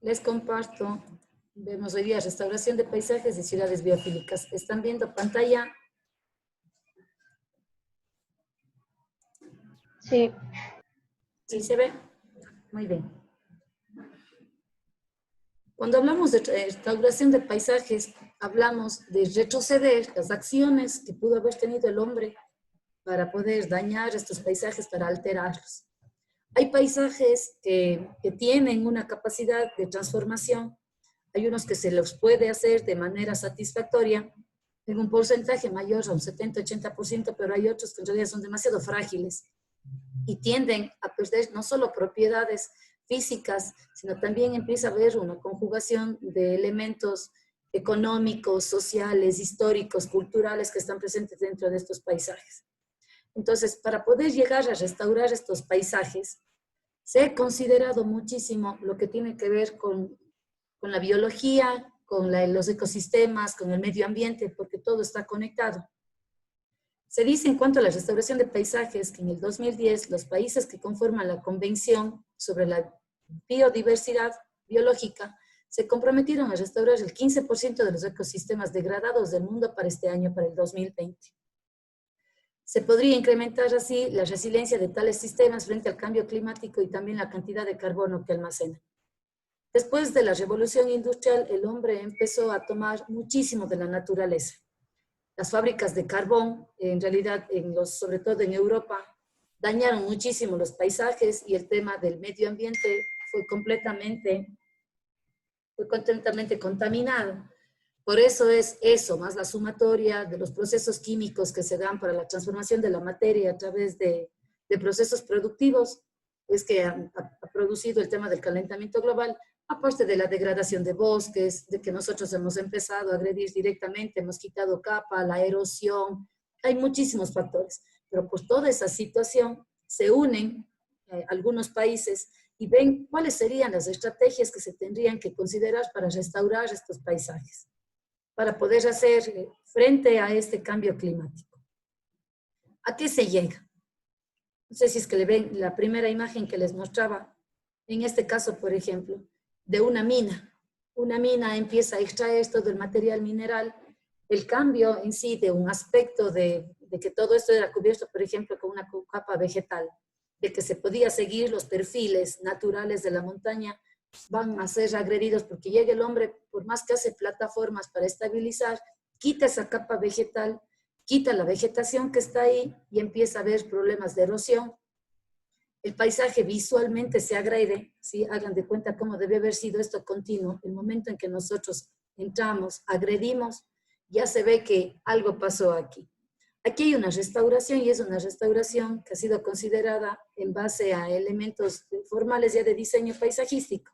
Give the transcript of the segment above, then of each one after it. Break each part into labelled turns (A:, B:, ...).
A: Les comparto, vemos hoy día restauración de paisajes y ciudades biofílicas. ¿Están viendo pantalla?
B: Sí.
A: ¿Sí se ve? Muy bien. Cuando hablamos de restauración de paisajes, hablamos de retroceder las acciones que pudo haber tenido el hombre para poder dañar estos paisajes, para alterarlos. Hay paisajes que tienen una capacidad de transformación, hay unos que se los puede hacer de manera satisfactoria, en un porcentaje mayor, a un 70-80%, pero hay otros que en realidad son demasiado frágiles y tienden a perder no solo propiedades físicas, sino también empieza a haber una conjugación de elementos económicos, sociales, históricos, culturales que están presentes dentro de estos paisajes. Entonces, para poder llegar a restaurar estos paisajes, se ha considerado muchísimo lo que tiene que ver con la biología, con los ecosistemas, con el medio ambiente, porque todo está conectado. Se dice en cuanto a la restauración de paisajes que en el 2010 los países que conforman la Convención sobre la Biodiversidad Biológica se comprometieron a restaurar el 15% de los ecosistemas degradados del mundo para este año, para el 2020. Se podría incrementar así la resiliencia de tales sistemas frente al cambio climático y también la cantidad de carbono que almacenan. Después de la revolución industrial, el hombre empezó a tomar muchísimo de la naturaleza. Las fábricas de carbón, en realidad, sobre todo en Europa, dañaron muchísimo los paisajes y el tema del medio ambiente fue completamente contaminado. Por eso es eso, más la sumatoria de los procesos químicos que se dan para la transformación de la materia a través de procesos productivos, es que ha producido el tema del calentamiento global, aparte de la degradación de bosques, de que nosotros hemos empezado a agredir directamente, hemos quitado capa, la erosión, hay muchísimos factores, pero por toda esa situación se unen algunos países y ven cuáles serían las estrategias que se tendrían que considerar para restaurar estos paisajes, para poder hacer frente a este cambio climático. ¿A qué se llega? No sé si es que le ven la primera imagen que les mostraba, en este caso, por ejemplo, de una mina. Una mina empieza a extraer todo el material mineral. El cambio en sí de un aspecto de que todo esto era cubierto, por ejemplo, con una capa vegetal, de que se podía seguir los perfiles naturales de la montaña, van a ser agredidos porque llega el hombre, por más que hace plataformas para estabilizar, quita esa capa vegetal, quita la vegetación que está ahí y empieza a haber problemas de erosión. El paisaje visualmente se agrede, ¿sí? Hagan de cuenta cómo debe haber sido esto continuo. El momento en que nosotros entramos, agredimos, ya se ve que algo pasó aquí. Aquí hay una restauración y es una restauración que ha sido considerada en base a elementos formales ya de diseño paisajístico.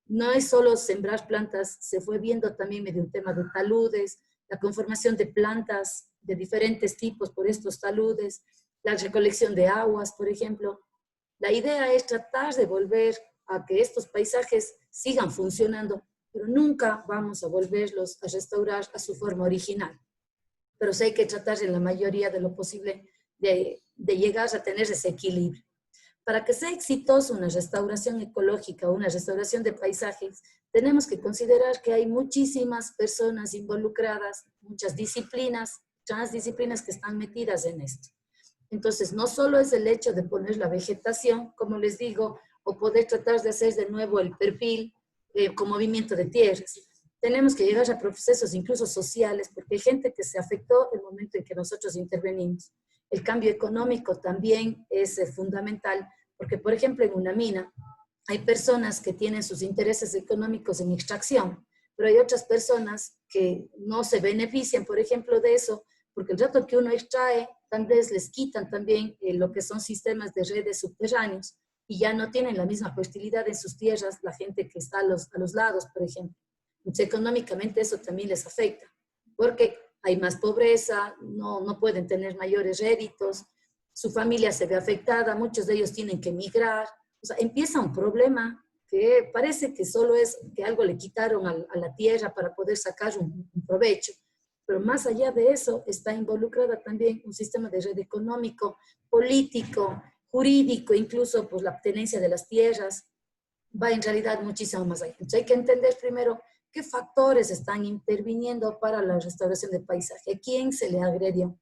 A: No es solo sembrar plantas, se fue viendo también medio un tema de taludes, la conformación de plantas de diferentes tipos por estos taludes, la recolección de aguas, por ejemplo. La idea es tratar de volver a que estos paisajes sigan funcionando, pero nunca vamos a volverlos a restaurar a su forma original. Pero sí hay que tratar en la mayoría de lo posible de llegar a tener ese equilibrio. Para que sea exitoso una restauración ecológica o una restauración de paisajes, tenemos que considerar que hay muchísimas personas involucradas, muchas disciplinas, transdisciplinas que están metidas en esto. Entonces, no solo es el hecho de poner la vegetación, como les digo, o poder tratar de hacer de nuevo el perfil con movimiento de tierras. Tenemos que llegar a procesos incluso sociales, porque hay gente que se afectó el momento en que nosotros intervenimos. El cambio económico también es fundamental, porque por ejemplo en una mina hay personas que tienen sus intereses económicos en extracción, pero hay otras personas que no se benefician, por ejemplo, de eso, porque el rato que uno extrae, tal vez les quitan también lo que son sistemas de redes subterráneos y ya no tienen la misma fertilidad en sus tierras la gente que está a los lados, por ejemplo. Entonces, económicamente eso también les afecta, porque hay más pobreza, no pueden tener mayores réditos, su familia se ve afectada, muchos de ellos tienen que emigrar. O sea, empieza un problema que parece que solo es que algo le quitaron a la tierra para poder sacar un provecho. Pero más allá de eso está involucrada también un sistema de red económico, político, jurídico, incluso pues la tenencia de las tierras, va en realidad muchísimo más allá. Entonces hay que entender primero qué factores están interviniendo para la restauración del paisaje, a quién se le agredió.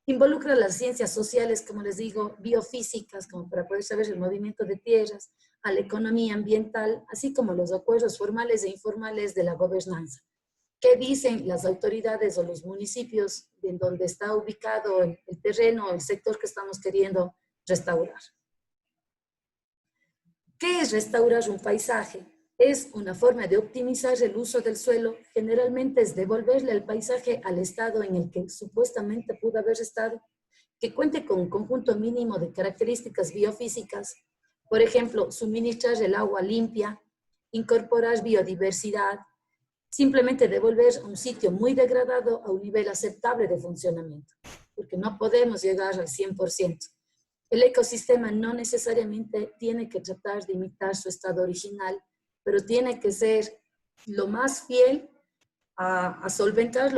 A: Involucra las ciencias sociales, como les digo, biofísicas, como para poder saber el movimiento de tierras, a la economía ambiental, así como los acuerdos formales e informales de la gobernanza. ¿Qué dicen las autoridades o los municipios en donde está ubicado el terreno, el sector que estamos queriendo restaurar? ¿Qué es restaurar un paisaje? Es una forma de optimizar el uso del suelo, generalmente es devolverle al paisaje al estado en el que supuestamente pudo haber estado, que cuente con un conjunto mínimo de características biofísicas, por ejemplo, suministrar el agua limpia, incorporar biodiversidad, simplemente devolver un sitio muy degradado a un nivel aceptable de funcionamiento, porque no podemos llegar al 100%. El ecosistema no necesariamente tiene que tratar de imitar su estado original, pero tiene que ser lo más fiel a solventar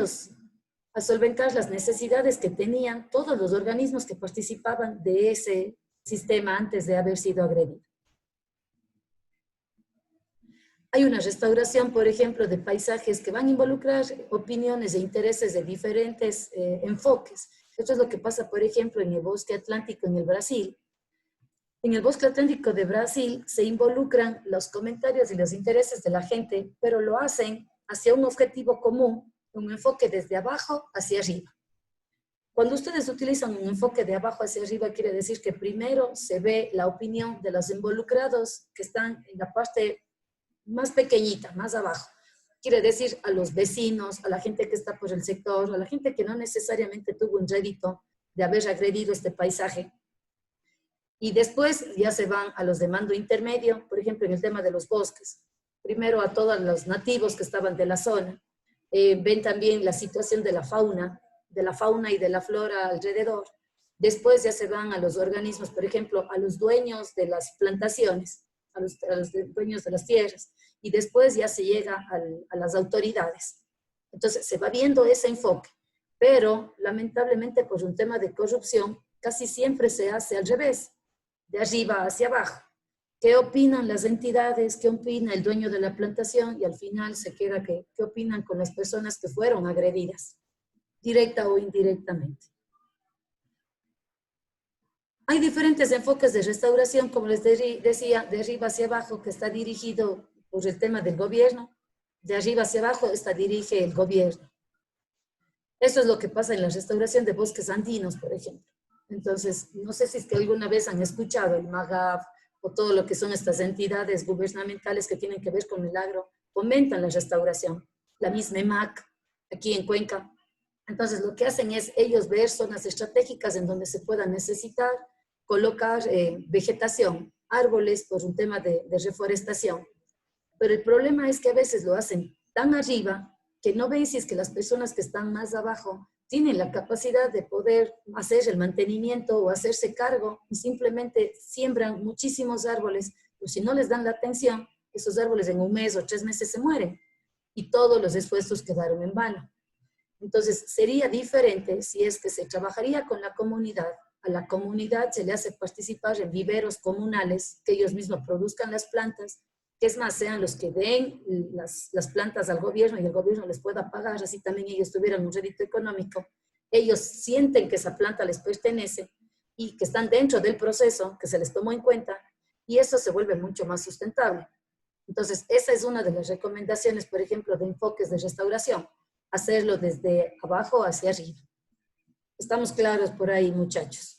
A: las necesidades que tenían todos los organismos que participaban de ese sistema antes de haber sido agredido. Hay una restauración, por ejemplo, de paisajes que van a involucrar opiniones e intereses de diferentes enfoques. Esto es lo que pasa, por ejemplo, en el bosque atlántico en el Brasil. En el bosque atlántico de Brasil se involucran los comentarios y los intereses de la gente, pero lo hacen hacia un objetivo común, un enfoque desde abajo hacia arriba. Cuando ustedes utilizan un enfoque de abajo hacia arriba, quiere decir que primero se ve la opinión de los involucrados que están en la parte más pequeñita, más abajo. Quiere decir a los vecinos, a la gente que está por el sector, a la gente que no necesariamente tuvo un rédito de haber agredido este paisaje. Y después ya se van a los de mando intermedio, por ejemplo, en el tema de los bosques. Primero a todos los nativos que estaban de la zona. Ven también la situación de la fauna y de la flora alrededor. Después ya se van a los organismos, por ejemplo, a los dueños de las plantaciones, a los dueños de las tierras. Y después ya se llega a las autoridades. Entonces se va viendo ese enfoque. Pero lamentablemente por un tema de corrupción, casi siempre se hace al revés, de arriba hacia abajo. ¿Qué opinan las entidades? ¿Qué opina el dueño de la plantación? Y al final se queda ¿qué opinan con las personas que fueron agredidas, directa o indirectamente? Hay diferentes enfoques de restauración, como les decía, de arriba hacia abajo, que está dirigido por el tema del gobierno. De arriba hacia abajo dirige el gobierno. Eso es lo que pasa en la restauración de bosques andinos, por ejemplo. Entonces, no sé si es que alguna vez han escuchado el MAGAF o todo lo que son estas entidades gubernamentales que tienen que ver con el agro, fomentan la restauración. La misma EMAC, aquí en Cuenca. Entonces, lo que hacen es ellos ver zonas estratégicas en donde se pueda necesitar colocar vegetación, árboles por un tema de reforestación. Pero el problema es que a veces lo hacen tan arriba que no ven si es que las personas que están más abajo tienen la capacidad de poder hacer el mantenimiento o hacerse cargo y simplemente siembran muchísimos árboles, pero si no les dan la atención, esos árboles en un mes o 3 meses se mueren y todos los esfuerzos quedaron en vano. Entonces, sería diferente si es que se trabajaría con la comunidad. A la comunidad se le hace participar en viveros comunales, que ellos mismos produzcan las plantas, que es más, sean los que den las plantas al gobierno y el gobierno les pueda pagar, así también ellos tuvieran un rédito económico. Ellos sienten que esa planta les pertenece y que están dentro del proceso, que se les tomó en cuenta, y eso se vuelve mucho más sustentable. Entonces, esa es una de las recomendaciones, por ejemplo, de enfoques de restauración, hacerlo desde abajo hacia arriba. ¿Estamos claros por ahí, muchachos?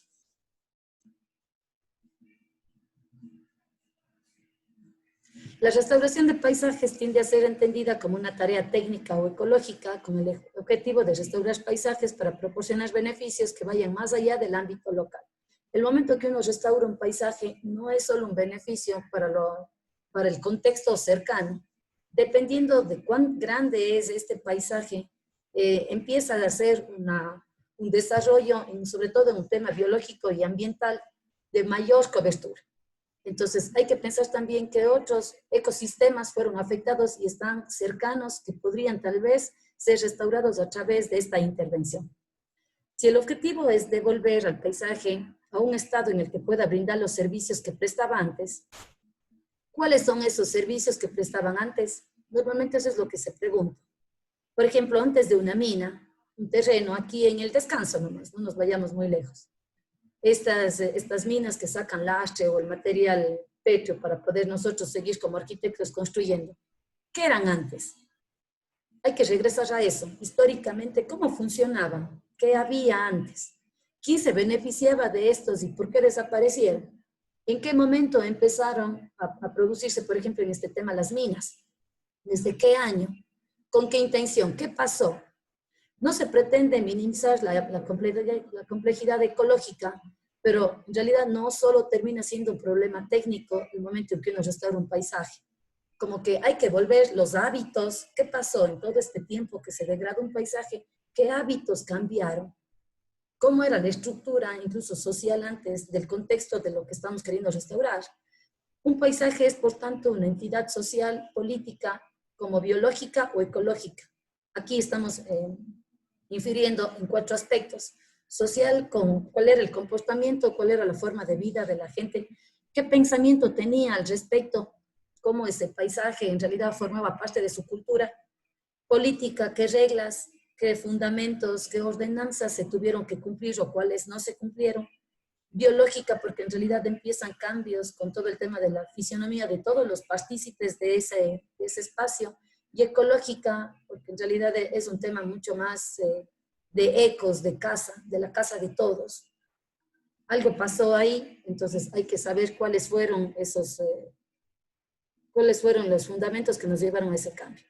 A: La restauración de paisajes tiende a ser entendida como una tarea técnica o ecológica con el objetivo de restaurar paisajes para proporcionar beneficios que vayan más allá del ámbito local. El momento que uno restaura un paisaje no es solo un beneficio para el contexto cercano. Dependiendo de cuán grande es este paisaje, empieza a hacer un desarrollo, sobre todo en un tema biológico y ambiental, de mayor cobertura. Entonces, hay que pensar también que otros ecosistemas fueron afectados y están cercanos, que podrían tal vez ser restaurados a través de esta intervención. Si el objetivo es devolver al paisaje a un estado en el que pueda brindar los servicios que prestaba antes, ¿cuáles son esos servicios que prestaban antes? Normalmente eso es lo que se pregunta. Por ejemplo, antes de una mina, un terreno aquí en el Descanso nomás, no nos vayamos muy lejos. Estas minas que sacan lastre o el material pétreo para poder nosotros seguir como arquitectos construyendo, ¿qué eran antes? Hay que regresar a eso. Históricamente, ¿cómo funcionaban? ¿Qué había antes? ¿Quién se beneficiaba de estos y por qué desaparecieron? ¿En qué momento empezaron a producirse, por ejemplo, en este tema las minas? ¿Desde qué año? ¿Con qué intención? ¿Qué pasó? No se pretende minimizar la complejidad ecológica, pero en realidad no solo termina siendo un problema técnico el momento en que uno restaura un paisaje. Como que hay que volver los hábitos. ¿Qué pasó en todo este tiempo que se degradó un paisaje? ¿Qué hábitos cambiaron? ¿Cómo era la estructura, incluso social, antes del contexto de lo que estamos queriendo restaurar? Un paisaje es, por tanto, una entidad social, política, como biológica o ecológica. Aquí estamos infiriendo en 4 aspectos. Social, con cuál era el comportamiento, cuál era la forma de vida de la gente, qué pensamiento tenía al respecto, cómo ese paisaje en realidad formaba parte de su cultura. Política, qué reglas, qué fundamentos, qué ordenanzas se tuvieron que cumplir o cuáles no se cumplieron. Biológica, porque en realidad empiezan cambios con todo el tema de la fisionomía de todos los partícipes de ese espacio. Y ecológica, porque en realidad es un tema mucho más de ecos, de casa, de la casa de todos. Algo pasó ahí, entonces hay que saber cuáles fueron los fundamentos que nos llevaron a ese cambio.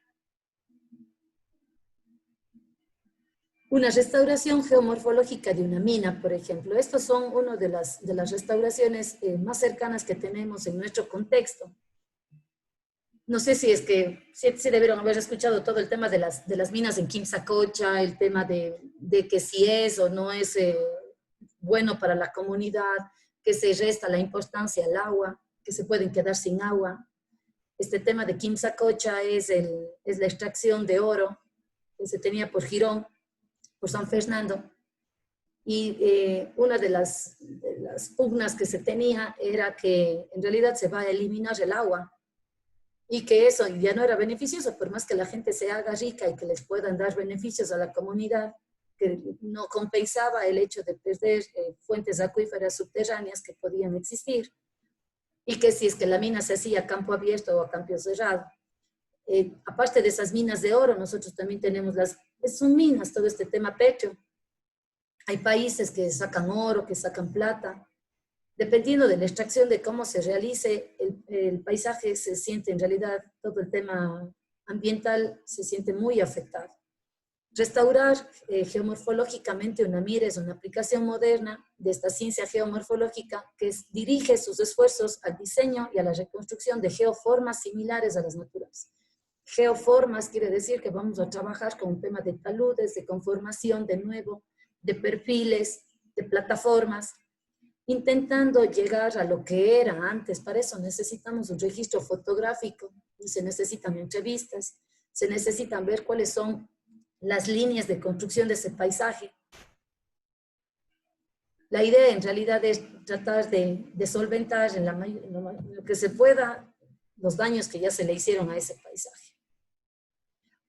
A: Una restauración geomorfológica de una mina, por ejemplo. Estos son una de las restauraciones más cercanas que tenemos en nuestro contexto. No sé si es que sí debieron haber escuchado todo el tema de las minas en Quimsacocha, el tema de que si es o no es bueno para la comunidad, que se resta la importancia al agua, que se pueden quedar sin agua. Este tema de Quimsacocha es la extracción de oro que se tenía por Girón, por San Fernando. Y una de las pugnas que se tenía era que en realidad se va a eliminar el agua y que eso ya no era beneficioso, por más que la gente se haga rica y que les puedan dar beneficios a la comunidad, que no compensaba el hecho de perder fuentes acuíferas subterráneas que podían existir, y que si es que la mina se hacía a campo abierto o a campo cerrado. Aparte de esas minas de oro, nosotros también tenemos son minas, todo este tema pétreo. Hay países que sacan oro, que sacan plata. Dependiendo de la extracción, de cómo se realice, el paisaje se siente, en realidad, todo el tema ambiental se siente muy afectado. Restaurar geomorfológicamente una mira es una aplicación moderna de esta ciencia geomorfológica que dirige sus esfuerzos al diseño y a la reconstrucción de geoformas similares a las naturales. Geoformas quiere decir que vamos a trabajar con un tema de taludes, de conformación, de nuevo, de perfiles, de plataformas, intentando llegar a lo que era antes. Para eso necesitamos un registro fotográfico, y se necesitan entrevistas, se necesitan ver cuáles son las líneas de construcción de ese paisaje. La idea en realidad es tratar de solventar en lo que se pueda los daños que ya se le hicieron a ese paisaje.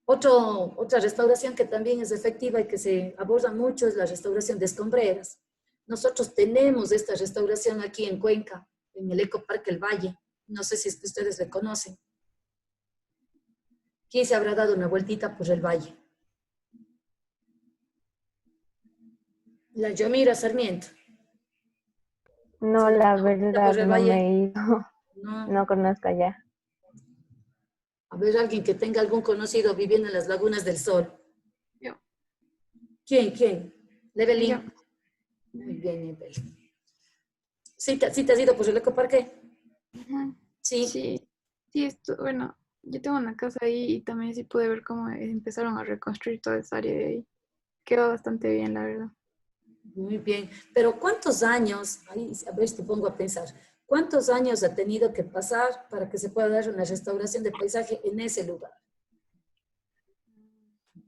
A: Otra restauración que también es efectiva y que se aborda mucho es la restauración de escombreras. Nosotros tenemos esta restauración aquí en Cuenca, en el Ecoparque El Valle. No sé si es que ustedes le conocen. ¿Quién se habrá dado una vueltita por el valle? La Yomira Sarmiento.
B: No, la verdad
A: Por el
B: no
A: valle.
B: me he ido.
A: No.
B: No conozco allá.
A: A ver, alguien que tenga algún conocido viviendo en las Lagunas del Sol.
C: Yo.
A: ¿Quién? Levelin.
C: Yo.
A: Muy bien, Evelyn. ¿Sí te has ido por el Ecoparque?
C: Ujú.
A: Sí.
C: Sí, bueno, yo tengo una casa ahí y también sí pude ver cómo empezaron a reconstruir toda esa área de ahí. Quedó bastante bien, la verdad.
A: Muy bien. Pero ¿cuántos años, ahí, a ver, te pongo a pensar, cuántos años ha tenido que pasar para que se pueda dar una restauración de paisaje en ese lugar?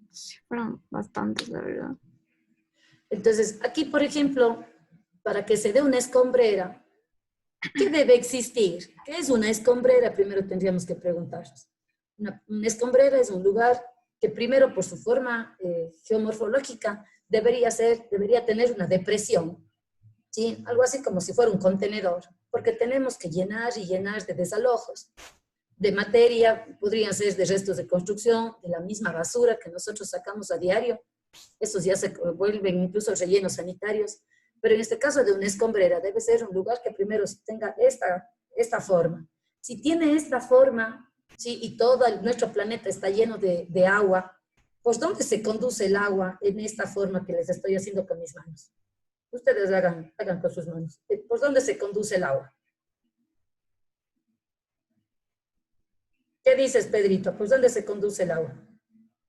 C: Sí, fueron bastantes, la verdad.
A: Entonces, aquí, por ejemplo, para que se dé una escombrera, ¿qué debe existir? ¿Qué es una escombrera? Primero tendríamos que preguntarnos. Una escombrera es un lugar que primero por su forma geomorfológica debería tener una depresión, ¿sí? Algo así como si fuera un contenedor, porque tenemos que llenar y llenar de desalojos, de materia, podrían ser de restos de construcción, de la misma basura que nosotros sacamos a diario, esos ya se vuelven incluso rellenos sanitarios, pero en este caso de una escombrera debe ser un lugar que primero tenga esta forma. Si tiene esta forma, ¿sí? Y todo nuestro planeta está lleno de agua, pues ¿dónde se conduce el agua en esta forma que les estoy haciendo con mis manos? Ustedes hagan con sus manos. ¿Por dónde se conduce el agua? ¿Qué dices, Pedrito? ¿Por dónde se conduce el agua?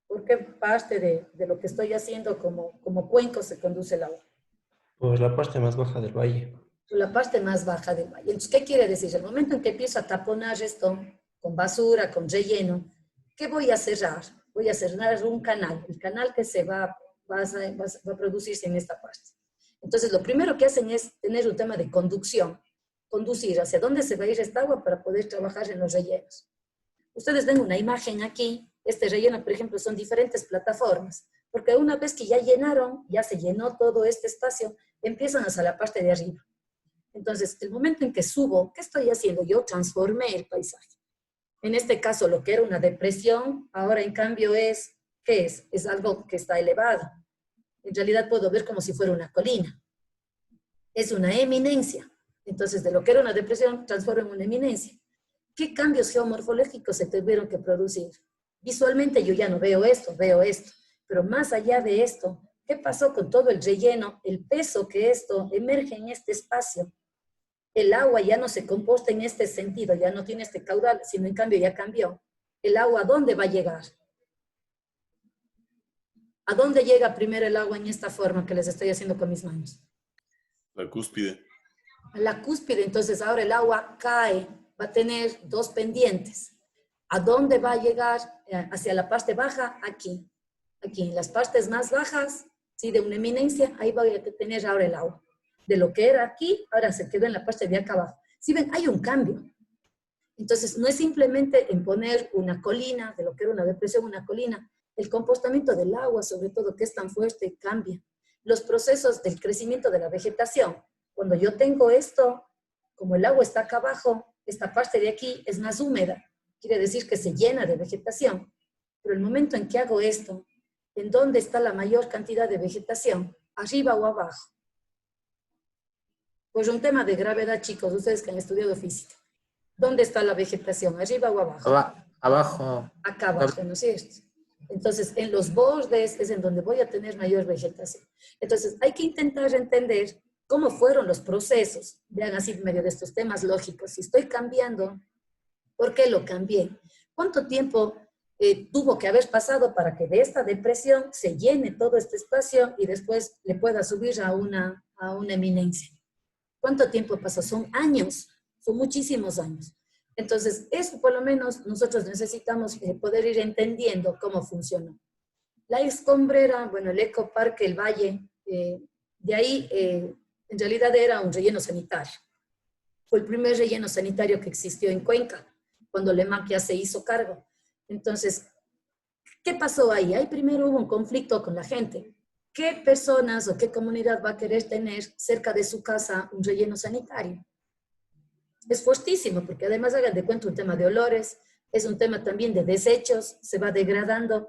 A: ¿Por qué parte de lo que estoy haciendo como cuenco se conduce el agua?
D: Por la parte más baja del valle.
A: Por la parte más baja del valle. Entonces, ¿qué quiere decir? El momento en que empiezo a taponar esto con basura, con relleno, ¿qué voy a cerrar? Voy a cerrar un canal, el canal que va a producirse en esta parte. Entonces, lo primero que hacen es tener un tema de conducción, conducir hacia dónde se va a ir esta agua para poder trabajar en los rellenos. Ustedes ven una imagen aquí, este relleno, por ejemplo, son diferentes plataformas, porque una vez que ya llenaron, ya se llenó todo este espacio, empiezan hacia la parte de arriba. Entonces, el momento en que subo, ¿qué estoy haciendo? Yo transformé el paisaje. En este caso, lo que era una depresión, ahora en cambio ¿qué es? Es algo que está elevado. En realidad puedo ver como si fuera una colina. Es una eminencia. Entonces, de lo que era una depresión, transformo en una eminencia. ¿Qué cambios geomorfológicos se tuvieron que producir? Visualmente yo ya no veo esto, veo esto. Pero más allá de esto, ¿qué pasó con todo el relleno? El peso que esto emerge en este espacio. El agua ya no se composta en este sentido, ya no tiene este caudal, sino en cambio ya cambió. ¿El agua a dónde va a llegar? ¿A dónde llega primero el agua en esta forma que les estoy haciendo con mis manos?
E: La cúspide.
A: A la cúspide, entonces ahora el agua cae, va a tener dos pendientes. ¿A dónde va a llegar? Hacia la parte baja, aquí. Aquí, en las partes más bajas, ¿sí? De una eminencia, ahí va a tener ahora el agua. De lo que era aquí, ahora se quedó en la parte de acá abajo. ¿Sí ven? Hay un cambio. Entonces, no es simplemente en poner una colina, de lo que era una depresión, una colina. El comportamiento del agua, sobre todo, que es tan fuerte, cambia. Los procesos del crecimiento de la vegetación. Cuando yo tengo esto, como el agua está acá abajo, esta parte de aquí es más húmeda. Quiere decir que se llena de vegetación. Pero el momento en que hago esto, ¿en dónde está la mayor cantidad de vegetación? ¿Arriba o abajo? Pues un tema de gravedad, chicos, ustedes que han estudiado física. ¿Dónde está la vegetación? ¿Arriba o abajo?
D: Abajo.
A: Acá abajo, ¿no es cierto? Entonces, en los bordes es en donde voy a tener mayor vegetación. Entonces, hay que intentar entender cómo fueron los procesos. Vean así, en medio de estos temas lógicos. Si estoy cambiando, ¿por qué lo cambié? ¿Cuánto tiempo tuvo que haber pasado para que de esta depresión se llene todo este espacio y después le pueda subir a una eminencia? ¿Cuánto tiempo pasó? Son años, son muchísimos años. Entonces, eso por lo menos nosotros necesitamos poder ir entendiendo cómo funcionó. La escombrera, bueno, el ecoparque, el valle, de ahí en realidad era un relleno sanitario. Fue el primer relleno sanitario que existió en Cuenca, cuando Lemaquia se hizo cargo. Entonces, ¿qué pasó ahí? Ahí primero hubo un conflicto con la gente. ¿Qué personas o qué comunidad va a querer tener cerca de su casa un relleno sanitario? Es fuertísimo, porque además hagan de cuenta un tema de olores, es un tema también de desechos, se va degradando.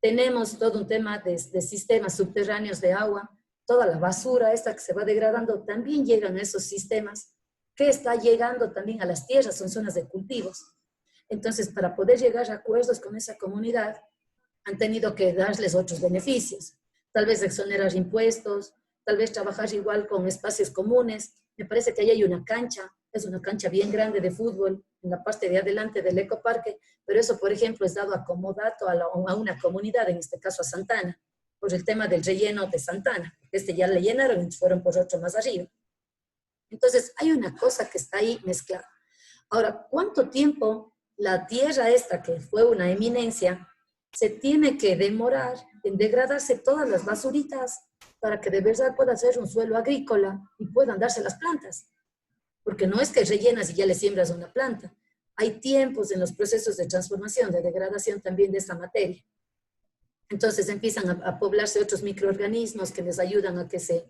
A: Tenemos todo un tema de sistemas subterráneos de agua, toda la basura esta que se va degradando, también llegan a esos sistemas, que está llegando también a las tierras, son zonas de cultivos. Entonces, para poder llegar a acuerdos con esa comunidad, han tenido que darles otros beneficios. Tal vez exonerar impuestos, tal vez trabajar igual con espacios comunes. Me parece que ahí hay una cancha, es una cancha bien grande de fútbol en la parte de adelante del ecoparque, pero eso, por ejemplo, es dado a comodato a una comunidad, en este caso a Santana, por el tema del relleno de Santana. Ya le llenaron y fueron por otro más arriba. Entonces, hay una cosa que está ahí mezclada. Ahora, ¿cuánto tiempo la tierra esta, que fue una eminencia, se tiene que demorar en degradarse todas las basuritas para que de verdad pueda ser un suelo agrícola y puedan darse las plantas. Porque no es que rellenas y ya le siembras una planta. Hay tiempos en los procesos de transformación, de degradación también de esta materia. Entonces empiezan a poblarse otros microorganismos que les ayudan a que se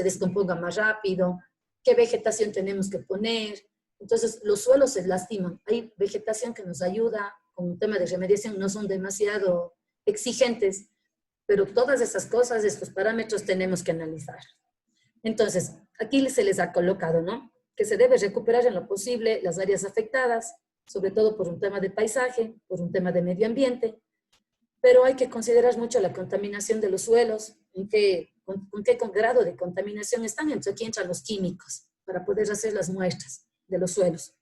A: descomponga más rápido, qué vegetación tenemos que poner. Entonces los suelos se lastiman. Hay vegetación que nos ayuda con un tema de remediación, no son demasiado exigentes, pero todas esas cosas, estos parámetros tenemos que analizar. Entonces, aquí se les ha colocado, ¿no? Que se debe recuperar en lo posible las áreas afectadas, sobre todo por un tema de paisaje, por un tema de medio ambiente, pero hay que considerar mucho la contaminación de los suelos, con qué grado de contaminación están. Entonces aquí entran los químicos para poder hacer las muestras de los suelos.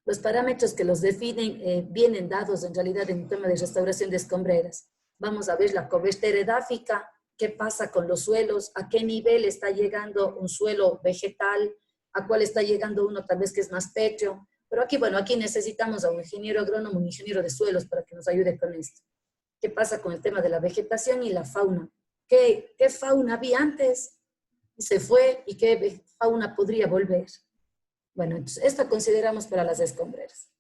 A: Los parámetros que los definen vienen dados en realidad en un tema de restauración de escombreras. Vamos a ver la cobertura edáfica, qué pasa con los suelos, a qué nivel está llegando un suelo vegetal, a cuál está llegando uno tal vez que es más pétreo. Pero aquí, bueno, aquí necesitamos a un ingeniero agrónomo, un ingeniero de suelos para que nos ayude con esto. ¿Qué pasa con el tema de la vegetación y la fauna? ¿Qué fauna había antes y se fue y qué fauna podría volver? Bueno, entonces esto consideramos para las escombreras.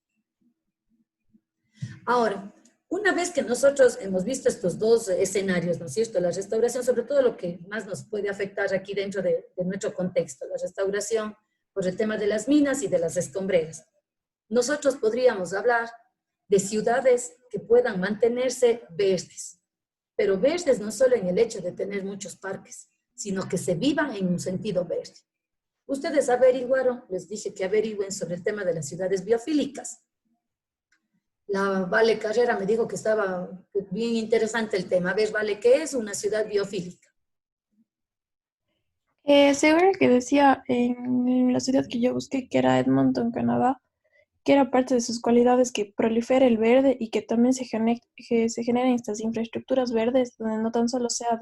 A: Ahora, una vez que nosotros hemos visto estos dos escenarios, ¿no es cierto? La restauración, sobre todo lo que más nos puede afectar aquí dentro de nuestro contexto, la restauración por el tema de las minas y de las escombreras. Nosotros podríamos hablar de ciudades que puedan mantenerse verdes, pero verdes no solo en el hecho de tener muchos parques, sino que se vivan en un sentido verde. Ustedes averiguaron, les dije que averigüen sobre el tema de las ciudades biofílicas. La Vale Carrera me dijo que estaba bien interesante el tema. A ver, Vale, ¿qué es una ciudad biofílica?
C: Seguro que decía en la ciudad que yo busqué, que era Edmonton, Canadá, que era parte de sus cualidades que prolifera el verde y que también que se generen estas infraestructuras verdes, donde no tan solo sea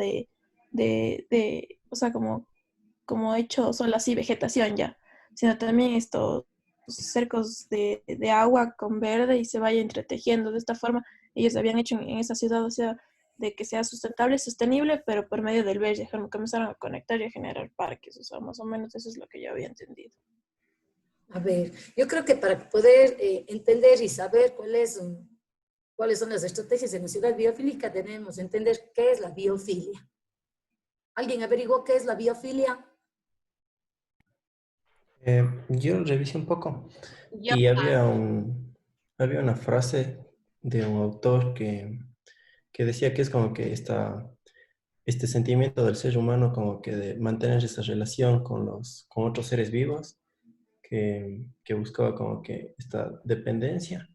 C: o sea, como hecho solo así vegetación ya, sino también estos cercos de agua con verde y se vaya entretejiendo. De esta forma, ellos habían hecho en esa ciudad, o sea, de que sea sustentable y sostenible, pero por medio del verde, comenzaron a conectar y a generar parques, o sea, más o menos eso es lo que yo había entendido.
A: A ver, yo creo que para poder entender y saber cuáles son las estrategias en la ciudad biofílica, tenemos que entender qué es la biofilia. ¿Alguien averiguó qué es la biofilia?
D: Yo revisé un poco y había una frase de un autor que decía que es como que este sentimiento del ser humano como que de mantener esa relación con otros seres vivos, que buscaba como que esta dependencia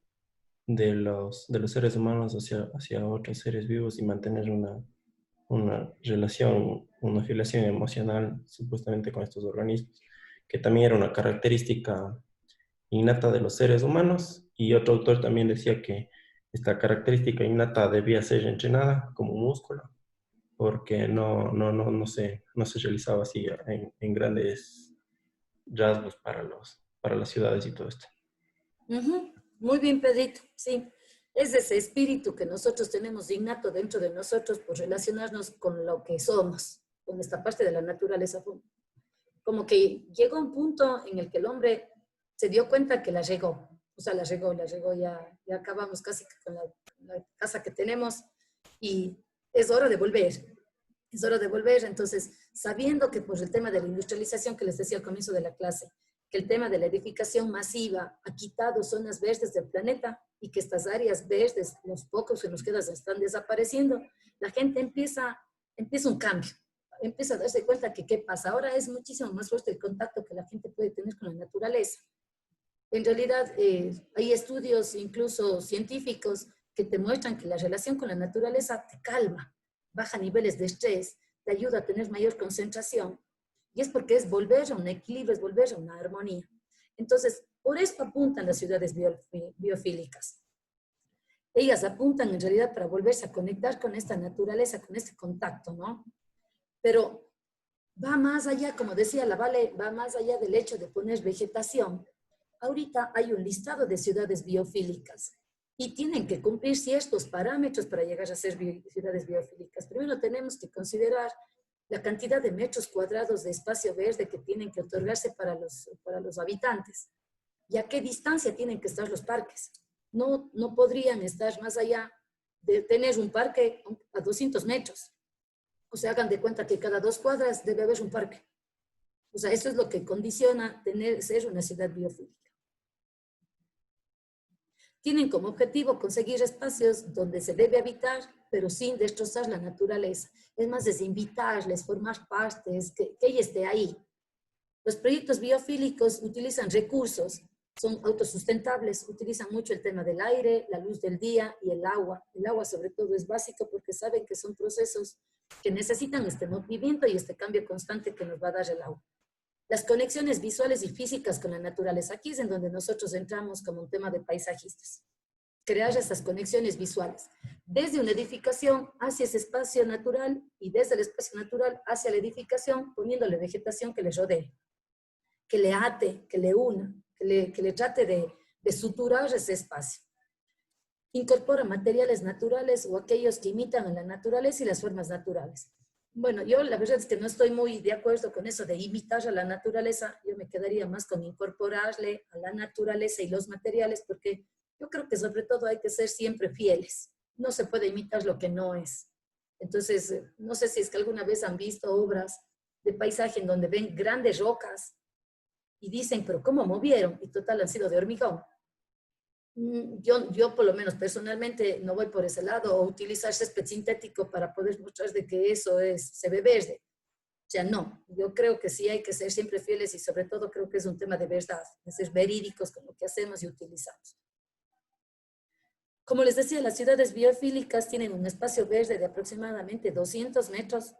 D: de los seres humanos hacia otros seres vivos y mantener una relación, una afiliación emocional supuestamente con estos organismos, que también era una característica innata de los seres humanos. Y otro autor también decía que esta característica innata debía ser entrenada como músculo, porque no se realizaba así en grandes rasgos para las ciudades y todo esto.
A: Muy bien, Pedrito, sí. Es ese espíritu que nosotros tenemos innato dentro de nosotros por relacionarnos con lo que somos, con esta parte de la naturaleza. Como que llegó un punto en el que el hombre se dio cuenta que la regó. O sea, la regó, ya acabamos casi con la casa que tenemos y es hora de volver. Es hora de volver, entonces, sabiendo que por el tema de la industrialización que les decía al comienzo de la clase, que el tema de la edificación masiva ha quitado zonas verdes del planeta y que estas áreas verdes, los pocos que nos quedan, están desapareciendo, la gente empieza un cambio, empieza a darse cuenta que qué pasa. Ahora es muchísimo más fuerte el contacto que la gente puede tener con la naturaleza. En realidad, hay estudios incluso científicos que te muestran que la relación con la naturaleza te calma, baja niveles de estrés, te ayuda a tener mayor concentración. Y es porque es volver a un equilibrio, es volver a una armonía. Entonces, por esto apuntan las ciudades biofílicas. Ellas apuntan en realidad para volverse a conectar con esta naturaleza, con este contacto, ¿no? Pero va más allá, como decía la Vale, va más allá del hecho de poner vegetación. Ahorita hay un listado de ciudades biofílicas y tienen que cumplir ciertos parámetros para llegar a ser ciudades biofílicas. Primero tenemos que considerar la cantidad de metros cuadrados de espacio verde que tienen que otorgarse para los habitantes. ¿Y a qué distancia tienen que estar los parques? No podrían estar más allá de tener un parque a 200 metros. O sea, hagan de cuenta que cada 2 cuadras debe haber un parque. O sea, eso es lo que condiciona ser una ciudad biofílica. Tienen como objetivo conseguir espacios donde se debe habitar, pero sin destrozar la naturaleza. Es más, es invitarles, formar parte, que ella esté ahí. Los proyectos biofílicos utilizan recursos, son autosustentables, utilizan mucho el tema del aire, la luz del día y el agua. El agua sobre todo es básico porque saben que son procesos que necesitan este movimiento y este cambio constante que nos va a dar el agua. Las conexiones visuales y físicas con la naturaleza. Aquí es en donde nosotros entramos como un tema de paisajistas. Crear esas conexiones visuales. Desde una edificación hacia ese espacio natural y desde el espacio natural hacia la edificación, poniéndole vegetación que le rodee, que le ate, que le una, que le trate de suturar ese espacio. Incorpora materiales naturales o aquellos que imitan a la naturaleza y las formas naturales. Bueno, yo la verdad es que no estoy muy de acuerdo con eso de imitar a la naturaleza. Yo me quedaría más con incorporarle a la naturaleza y los materiales, porque yo creo que sobre todo hay que ser siempre fieles. No se puede imitar lo que no es. Entonces, no sé si es que alguna vez han visto obras de paisaje en donde ven grandes rocas y dicen, pero ¿cómo movieron? Y total han sido de hormigón. Yo por lo menos personalmente no voy por ese lado, o utilizar césped sintético para poder mostrar de que eso se ve verde. O sea, no, yo creo que sí hay que ser siempre fieles y sobre todo creo que es un tema de verdad, de ser verídicos con lo que hacemos y utilizamos. Como les decía, las ciudades biofílicas tienen un espacio verde de aproximadamente 200 metros.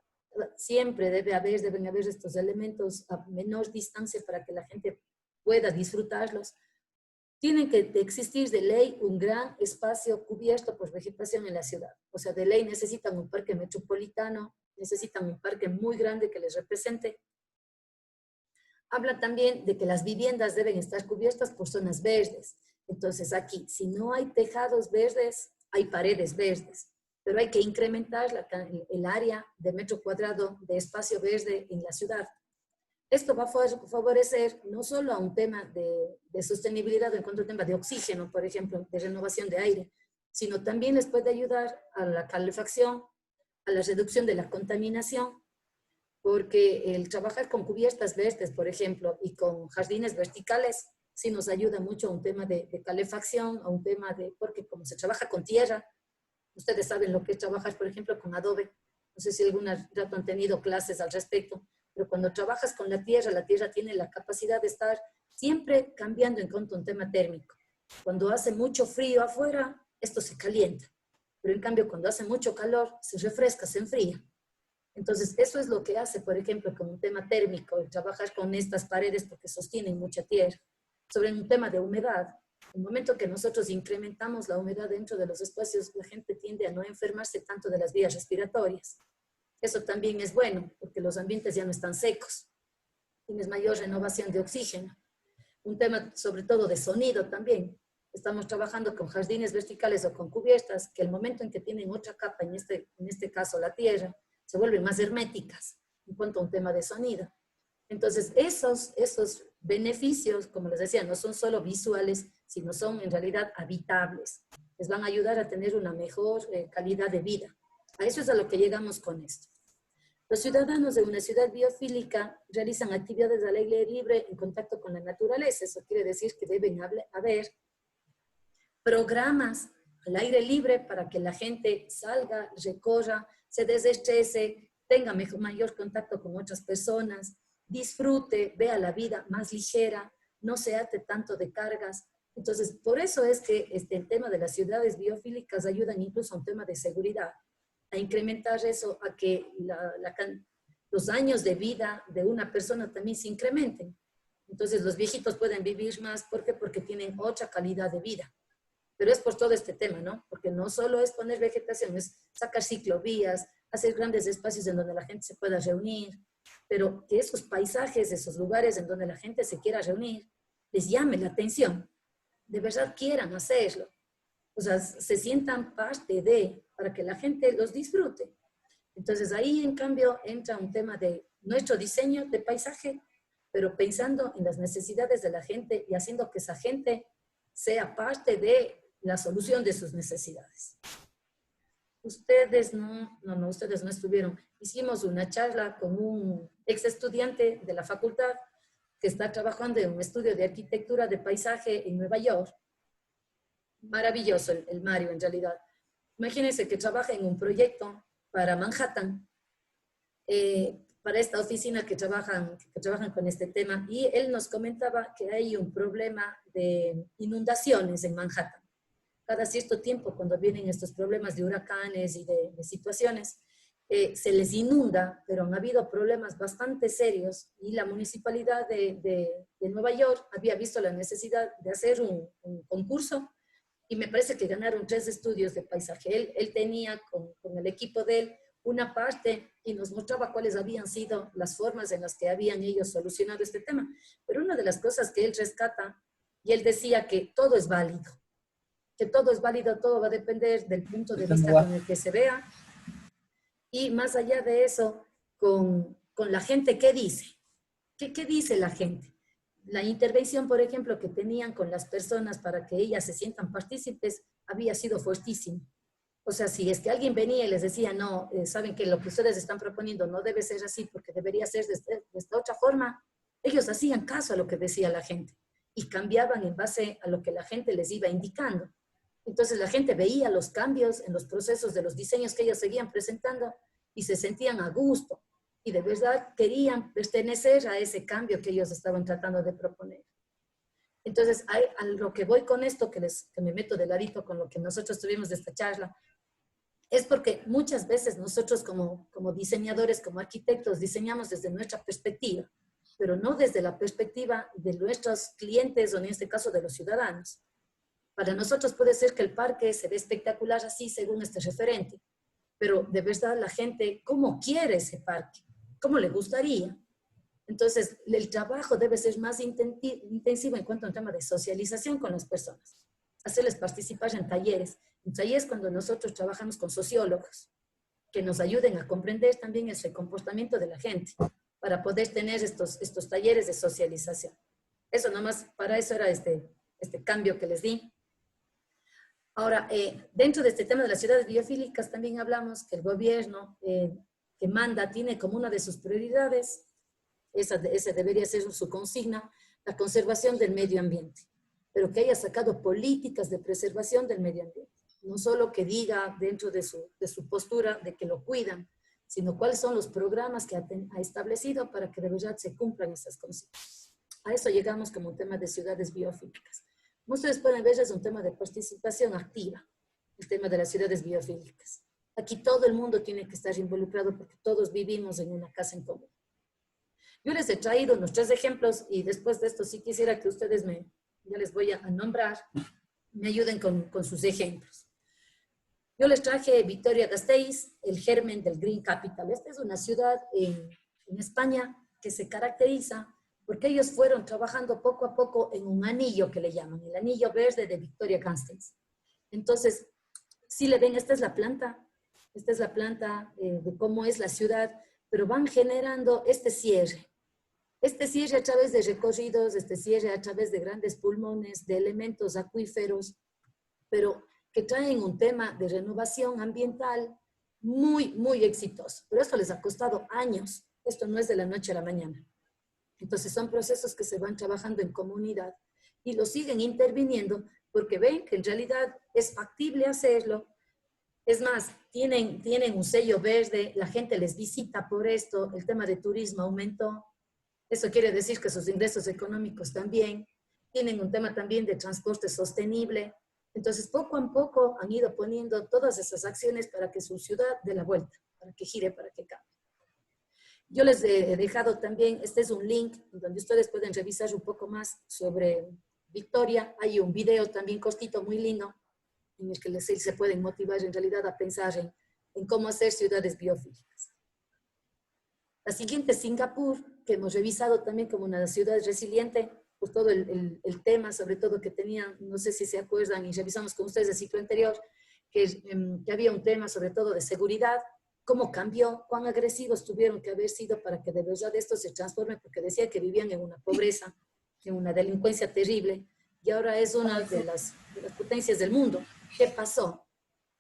A: Siempre deben haber estos elementos a menor distancia para que la gente pueda disfrutarlos. Tienen que existir de ley un gran espacio cubierto por vegetación en la ciudad. O sea, de ley necesitan un parque metropolitano, necesitan un parque muy grande que les represente. Habla también de que las viviendas deben estar cubiertas por zonas verdes. Entonces aquí, si no hay tejados verdes, hay paredes verdes, pero hay que incrementar el área de metro cuadrado de espacio verde en la ciudad. Esto va a favorecer no solo a un tema de sostenibilidad en cuanto al tema de oxígeno, por ejemplo, de renovación de aire, sino también les puede ayudar a la calefacción, a la reducción de la contaminación, porque el trabajar con cubiertas verdes, por ejemplo, y con jardines verticales, sí nos ayuda mucho a un tema de calefacción, a un tema porque como se trabaja con tierra, ustedes saben lo que es trabajar, por ejemplo, con adobe. No sé si algún rato han tenido clases al respecto, pero cuando trabajas con la tierra tiene la capacidad de estar siempre cambiando en cuanto a un tema térmico. Cuando hace mucho frío afuera, esto se calienta, pero en cambio cuando hace mucho calor, se refresca, se enfría. Entonces, eso es lo que hace, por ejemplo, con un tema térmico, el trabajar con estas paredes porque sostienen mucha tierra. Sobre un tema de humedad, en el momento que nosotros incrementamos la humedad dentro de los espacios, la gente tiende a no enfermarse tanto de las vías respiratorias. Eso también es bueno, porque los ambientes ya no están secos. Tienes mayor renovación de oxígeno. Un tema sobre todo de sonido también. Estamos trabajando con jardines verticales o con cubiertas, que el momento en que tienen otra capa, en este caso la tierra, se vuelven más herméticas en cuanto a un tema de sonido. Entonces, esos beneficios, como les decía, no son solo visuales, sino son en realidad habitables. Les van a ayudar a tener una mejor calidad de vida. A eso es a lo que llegamos con esto. Los ciudadanos de una ciudad biofílica realizan actividades al aire libre en contacto con la naturaleza. Eso quiere decir que deben haber programas al aire libre para que la gente salga, recorra, se desestrese, tenga mayor contacto con otras personas, disfrute, vea la vida más ligera, no se ate tanto de cargas. Entonces, por eso es que el tema de las ciudades biofílicas ayudan incluso a un tema de seguridad, a incrementar eso, a que los años de vida de una persona también se incrementen. Entonces, los viejitos pueden vivir más. ¿Por qué? Porque tienen otra calidad de vida. Pero es por todo este tema, ¿no? Porque no solo es poner vegetación, es sacar ciclovías, hacer grandes espacios en donde la gente se pueda reunir, pero que esos paisajes, esos lugares en donde la gente se quiera reunir, les llame la atención, de verdad quieran hacerlo. O sea, se sientan parte de, para que la gente los disfrute. Entonces ahí en cambio entra un tema de nuestro diseño de paisaje, pero pensando en las necesidades de la gente y haciendo que esa gente sea parte de la solución de sus necesidades. Ustedes ustedes no estuvieron. Hicimos una charla con un ex estudiante de la facultad que está trabajando en un estudio de arquitectura de paisaje en Nueva York. Maravilloso el Mario, en realidad. Imagínense que trabaja en un proyecto para Manhattan, para esta oficina que trabajan con este tema, y él nos comentaba que hay un problema de inundaciones en Manhattan. Cada cierto tiempo, cuando vienen estos problemas de huracanes y de situaciones, se les inunda, pero han habido problemas bastante serios y la municipalidad de Nueva York había visto la necesidad de hacer un concurso y me parece que ganaron 3 estudios de paisaje. Él tenía con el equipo de él una parte y nos mostraba cuáles habían sido las formas en las que habían ellos solucionado este tema. Pero una de las cosas que él rescata, y él decía que todo es válido, todo va a depender del punto de vista con el que se vea. Y más allá de eso, con la gente, ¿qué dice? ¿Qué dice la gente? La intervención, por ejemplo, que tenían con las personas para que ellas se sientan partícipes, había sido fuertísima. O sea, si es que alguien venía y les decía, no, saben que lo que ustedes están proponiendo no debe ser así porque debería ser de esta otra forma, ellos hacían caso a lo que decía la gente y cambiaban en base a lo que la gente les iba indicando. Entonces la gente veía los cambios en los procesos de los diseños que ellos seguían presentando y se sentían a gusto y de verdad querían pertenecer a ese cambio que ellos estaban tratando de proponer. Entonces, a lo que voy con esto, que me meto de ladito con lo que nosotros tuvimos de esta charla, es porque muchas veces nosotros como diseñadores, como arquitectos, diseñamos desde nuestra perspectiva, pero no desde la perspectiva de nuestros clientes o en este caso de los ciudadanos. Para nosotros puede ser que el parque se ve espectacular así según este referente, pero de verdad la gente, ¿cómo quiere ese parque? ¿Cómo le gustaría? Entonces, el trabajo debe ser más intensivo en cuanto a un tema de socialización con las personas, hacerles participar en talleres. Entonces, ahí es cuando nosotros trabajamos con sociólogos, que nos ayuden a comprender también ese comportamiento de la gente, para poder tener estos talleres de socialización. Eso nomás, para eso era este cambio que les di. Ahora, dentro de este tema de las ciudades biofílicas también hablamos que el gobierno que manda tiene como una de sus prioridades, esa debería ser su consigna, la conservación del medio ambiente, pero que haya sacado políticas de preservación del medio ambiente. No solo que diga dentro de su postura de que lo cuidan, sino cuáles son los programas que ha establecido para que de verdad se cumplan esas consignas. A eso llegamos como un tema de ciudades biofílicas. Como ustedes pueden ver, es un tema de participación activa, el tema de las ciudades biofílicas. Aquí todo el mundo tiene que estar involucrado porque todos vivimos en una casa en común. Yo les he traído unos 3 ejemplos y después de esto sí quisiera que ustedes ya les voy a nombrar, me ayuden con sus ejemplos. Yo les traje Vitoria-Gasteiz, el germen del Green Capital. Esta es una ciudad en España que se caracteriza porque ellos fueron trabajando poco a poco en un anillo que le llaman, el anillo verde de Vitoria-Gasteiz. Entonces, si le ven, esta es la planta de cómo es la ciudad, pero van generando este cierre a través de recorridos, este cierre a través de grandes pulmones, de elementos acuíferos, pero que traen un tema de renovación ambiental muy, muy exitoso. Pero esto les ha costado años, esto no es de la noche a la mañana. Entonces son procesos que se van trabajando en comunidad y lo siguen interviniendo porque ven que en realidad es factible hacerlo. Es más, tienen un sello verde, la gente les visita por esto, el tema de turismo aumentó. Eso quiere decir que sus ingresos económicos también. Tienen un tema también de transporte sostenible. Entonces, poco a poco han ido poniendo todas esas acciones para que su ciudad dé la vuelta, para que gire, para que cambie. Yo les he dejado también, este es un link donde ustedes pueden revisar un poco más sobre Victoria. Hay un video también cortito, muy lindo, en el que se pueden motivar en realidad a pensar en cómo hacer ciudades biofílicas. La siguiente es Singapur, que hemos revisado también como una ciudad resiliente, por todo el tema, sobre todo que tenían, no sé si se acuerdan, y revisamos con ustedes el ciclo anterior, que había un tema sobre todo de seguridad, cómo cambió, cuán agresivos tuvieron que haber sido para que de verdad esto se transforme, porque decía que vivían en una pobreza, en una delincuencia terrible, y ahora es una de las potencias del mundo. ¿Qué pasó?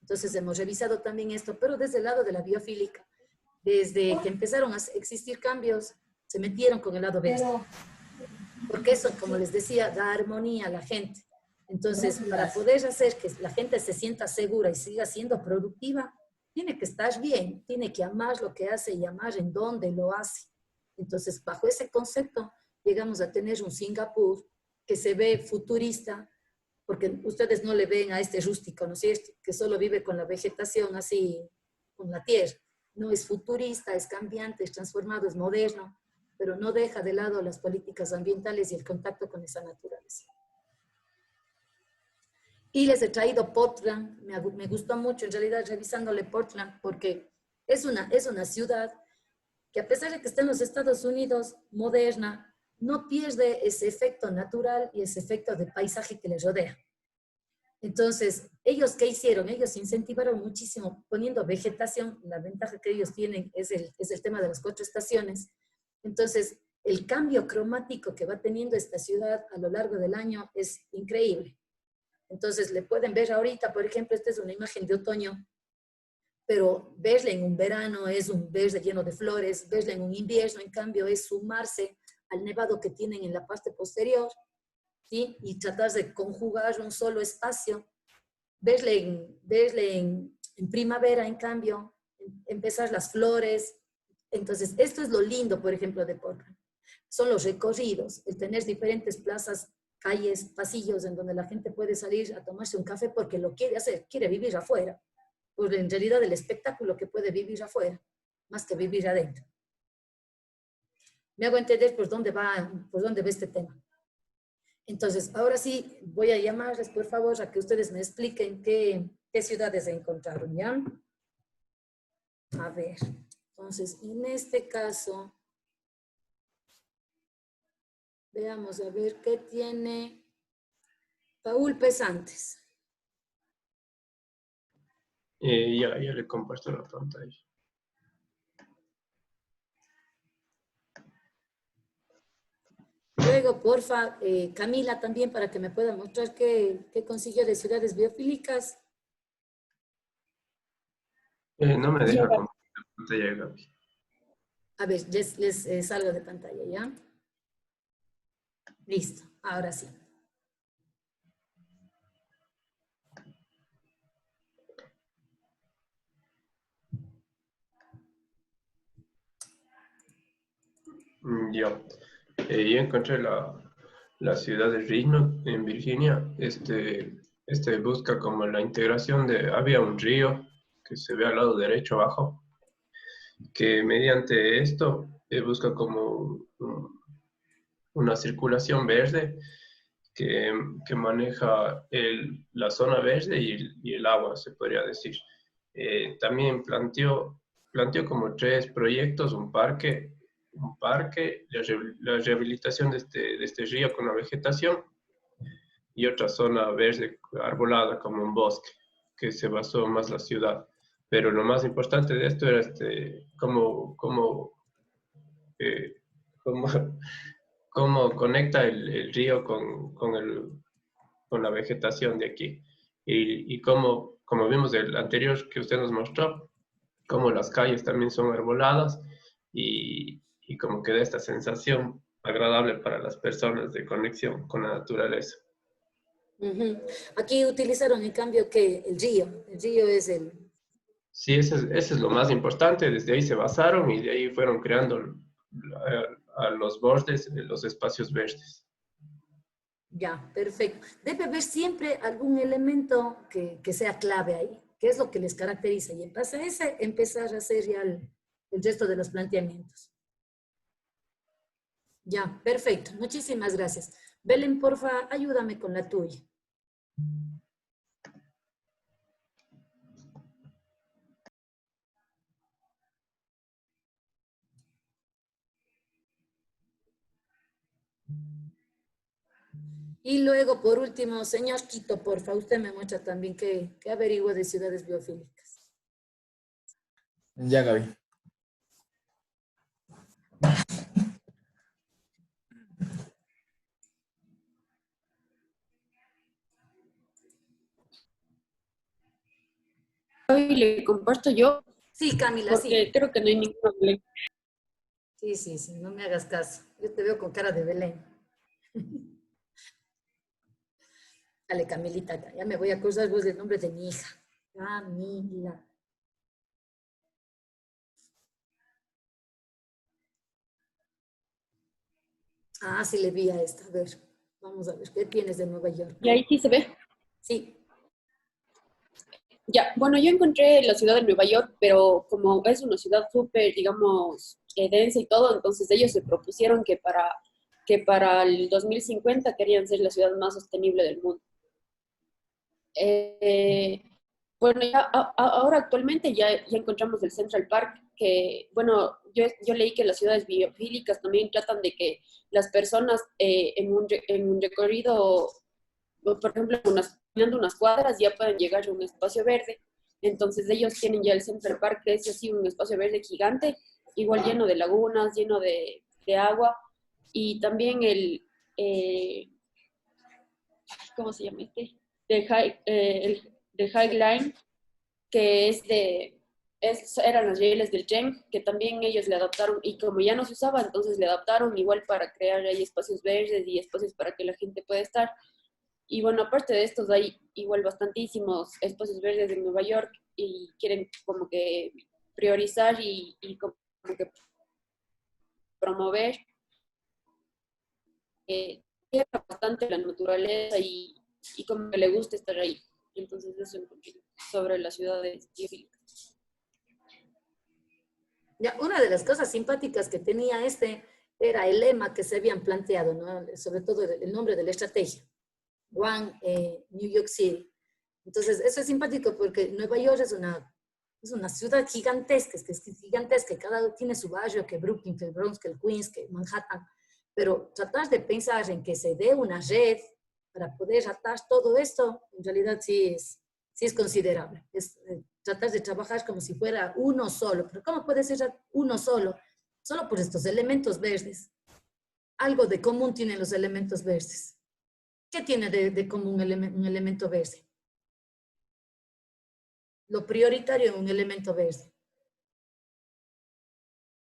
A: Entonces hemos revisado también esto, pero desde el lado de la biofílica, desde que empezaron a existir cambios, se metieron con el lado verde. Porque eso, como les decía, da armonía a la gente. Entonces, para poder hacer que la gente se sienta segura y siga siendo productiva, tiene que estar bien, tiene que amar lo que hace y amar en dónde lo hace. Entonces, bajo ese concepto, llegamos a tener un Singapur que se ve futurista, porque ustedes no le ven a este rústico, ¿no es cierto?, que solo vive con la vegetación así, con la tierra. No, es futurista, es cambiante, es transformado, es moderno, pero no deja de lado las políticas ambientales y el contacto con esa naturaleza. Y les he traído Portland, me gustó mucho en realidad revisándole Portland, porque es una ciudad que a pesar de que está en los Estados Unidos, moderna, no pierde ese efecto natural y ese efecto de paisaje que les rodea. Entonces, ¿ellos qué hicieron? Ellos incentivaron muchísimo poniendo vegetación. La ventaja que ellos tienen es el tema de las 4 estaciones. Entonces, el cambio cromático que va teniendo esta ciudad a lo largo del año es increíble. Entonces, le pueden ver ahorita, por ejemplo, esta es una imagen de otoño, pero verla en un verano es un verde lleno de flores, verla en un invierno, en cambio, es sumarse al nevado que tienen en la parte posterior, ¿sí? Y tratar de conjugar un solo espacio, verle en primavera, en cambio, empezar las flores. Entonces, esto es lo lindo, por ejemplo, de Portland. Son los recorridos, el tener diferentes plazas, calles, pasillos en donde la gente puede salir a tomarse un café porque lo quiere hacer, quiere vivir afuera, por en realidad el espectáculo que puede vivir afuera, más que vivir adentro. Me hago entender por dónde va este tema. Entonces, ahora sí, voy a llamarles, por favor, a que ustedes me expliquen qué ciudades encontraron, ¿ya? A ver, entonces, en este caso, veamos a ver qué tiene Paul Pesantes.
F: Ya le comparto la pantalla.
A: Luego, porfa, Camila también, para que me pueda mostrar qué consiguió de ciudades biofílicas.
F: No me deja compartir la pantalla, Gaby.
A: A ver, les salgo de pantalla, ¿ya? Listo, ahora sí.
F: Ya. Yo encontré la ciudad de Richmond, en Virginia. Este busca como la integración había un río que se ve al lado derecho abajo, que mediante esto busca como una circulación verde que maneja la zona verde y el agua, se podría decir. También planteó como 3 proyectos, un parque, la rehabilitación de este río con la vegetación y otra zona verde arbolada como un bosque, que se basó más la ciudad. Pero lo más importante de esto era cómo conecta el río con la vegetación de aquí. Y como vimos del anterior que usted nos mostró, como las calles también son arboladas y como que da esta sensación agradable para las personas de conexión con la naturaleza.
A: Aquí utilizaron en cambio que el río es el...
F: Sí, ese es lo más importante, desde ahí se basaron y de ahí fueron creando a los bordes los espacios verdes.
A: Ya, perfecto. Debe haber siempre algún elemento que sea clave ahí, que es lo que les caracteriza. Y en base a ese, empezar a hacer ya el resto de los planteamientos. Ya, perfecto. Muchísimas gracias. Belén, porfa, ayúdame con la tuya. Y luego, por último, señor Quito, porfa, usted me muestra también qué averigua de ciudades biofílicas.
G: Ya, Gaby.
H: Hoy le comparto yo
A: Sí, Camila,
H: porque
A: sí.
H: creo que no hay ningún problema.
A: Sí, sí, sí, no me hagas caso. Yo te veo con cara de Belén. Dale, Camilita, ya me voy a acordar vos del nombre de mi hija. Camila. Ah, sí le vi a esta. A ver, vamos a ver, ¿qué tienes de Nueva York?
H: Y ahí sí se ve.
A: Sí.
H: Ya, bueno, yo encontré la ciudad de Nueva York, pero como es una ciudad súper, digamos, densa y todo, entonces ellos se propusieron que para el 2050 querían ser la ciudad más sostenible del mundo. Eh, bueno, ya, ahora actualmente ya encontramos el Central Park, que, bueno, yo leí que las ciudades biofílicas también tratan de que las personas en un recorrido, por ejemplo, caminando unas cuadras, ya pueden llegar a un espacio verde. Entonces ellos tienen ya el Central Park, que es así un espacio verde gigante, igual lleno de lagunas, lleno de agua, y también eh, ¿cómo se llama este? El High Line, que eran las rieles del tren, que también ellos le adaptaron, y como ya no se usaba, entonces le adaptaron igual para crear ahí espacios verdes y espacios para que la gente pueda estar. Y bueno, aparte de estos, hay igual bastantísimos espacios verdes en Nueva York y quieren como que priorizar y como que promover bastante la naturaleza y como que le gusta estar ahí. Entonces eso encontré sobre las ciudades biofílicas.
A: Ya, una de las cosas simpáticas que tenía este era el lema que se habían planteado, ¿no? Sobre todo el nombre de la estrategia, One New York City. Entonces, eso es simpático porque Nueva York es una ciudad gigantesca, es gigantesca, cada uno tiene su barrio, que Brooklyn, que el Bronx, que el Queens, que Manhattan, pero tratar de pensar en que se dé una red para poder atar todo esto, en realidad sí es considerable. Es tratar de trabajar como si fuera uno solo, pero ¿cómo puede ser uno solo? Solo por estos elementos verdes. Algo de común tienen los elementos verdes. ¿Qué tiene de común un elemento verde? Lo prioritario en un elemento verde.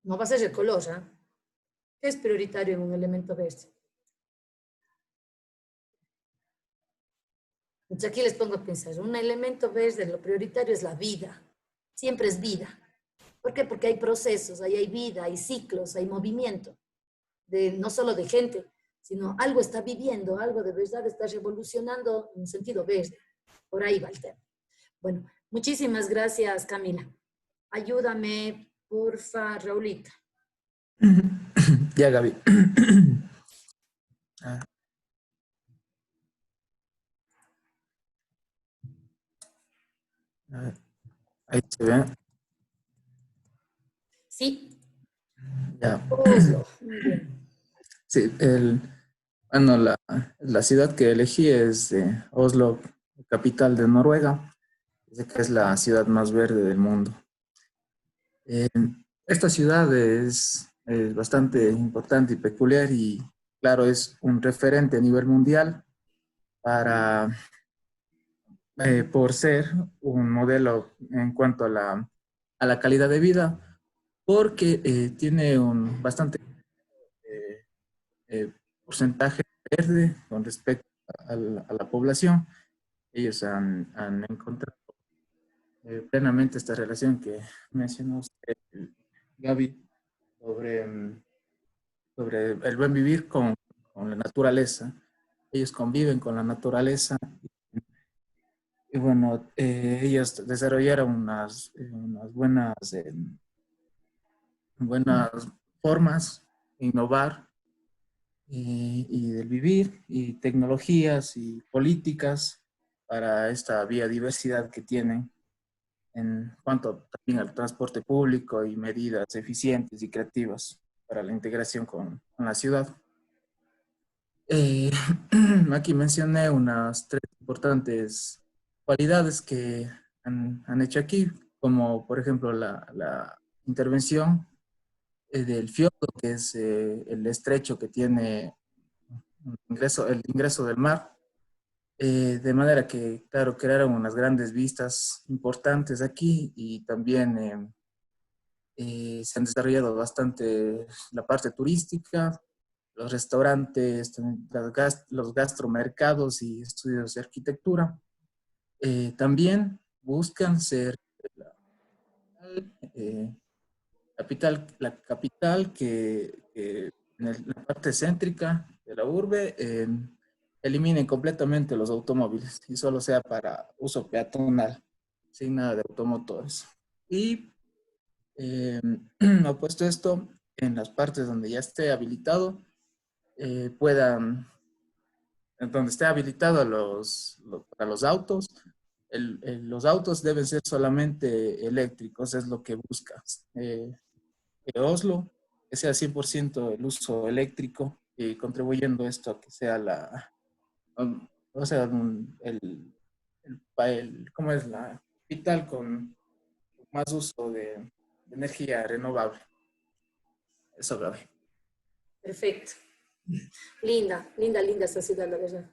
A: No va a ser el color, ¿eh? ¿Qué es prioritario en un elemento verde? Entonces aquí les pongo a pensar, un elemento verde, lo prioritario es la vida. Siempre es vida. ¿Por qué? Porque hay procesos, ahí hay vida, hay ciclos, hay movimiento. No solo de gente, sino algo está viviendo, algo de verdad está revolucionando en un sentido verde. Por ahí va el tema. Bueno, muchísimas gracias, Camila. Ayúdame, porfa, Raulita.
G: Ya, Gaby. Ah, a ver, ahí se ve.
A: Sí,
G: Ya.
A: Oslo, muy bien.
G: Sí, bueno, la ciudad que elegí es Oslo, capital de Noruega. Dice que es la ciudad más verde del mundo. Eh, Esta ciudad es bastante importante y peculiar y, claro, es un referente a nivel mundial por ser un modelo en cuanto a la calidad de vida, porque tiene un bastante eh, porcentaje verde con respecto a la población. Ellos han encontrado plenamente esta relación que mencionó usted, Gaby, sobre el buen vivir con la naturaleza. Ellos conviven con la naturaleza y bueno, ellos desarrollaron unas buenas formas de innovar y del vivir y tecnologías y políticas para esta biodiversidad que tienen en cuanto también al transporte público y medidas eficientes y creativas para la integración con la ciudad. Eh, Aquí mencioné unas tres importantes cualidades que han hecho aquí. como por ejemplo la intervención del fiordo, que es el estrecho que tiene el ingreso del mar, de manera que, claro, crearon unas grandes vistas importantes aquí y también se han desarrollado bastante la parte turística, los restaurantes, los gastromercados y estudios de arquitectura. También buscan ser eh, la capital que en la parte céntrica de la urbe eliminen completamente los automóviles y solo sea para uso peatonal, sin nada de automotores. Y opuesto a esto, en las partes donde ya esté habilitado, donde esté habilitado para los autos, los autos deben ser solamente eléctricos, es lo que buscas. Oslo, que sea 100% el uso eléctrico y contribuyendo esto a que sea o sea, ¿cómo es la capital con más uso de energía renovable? Eso, Gaby.
A: Perfecto. Linda, linda, linda esta ciudad, la verdad.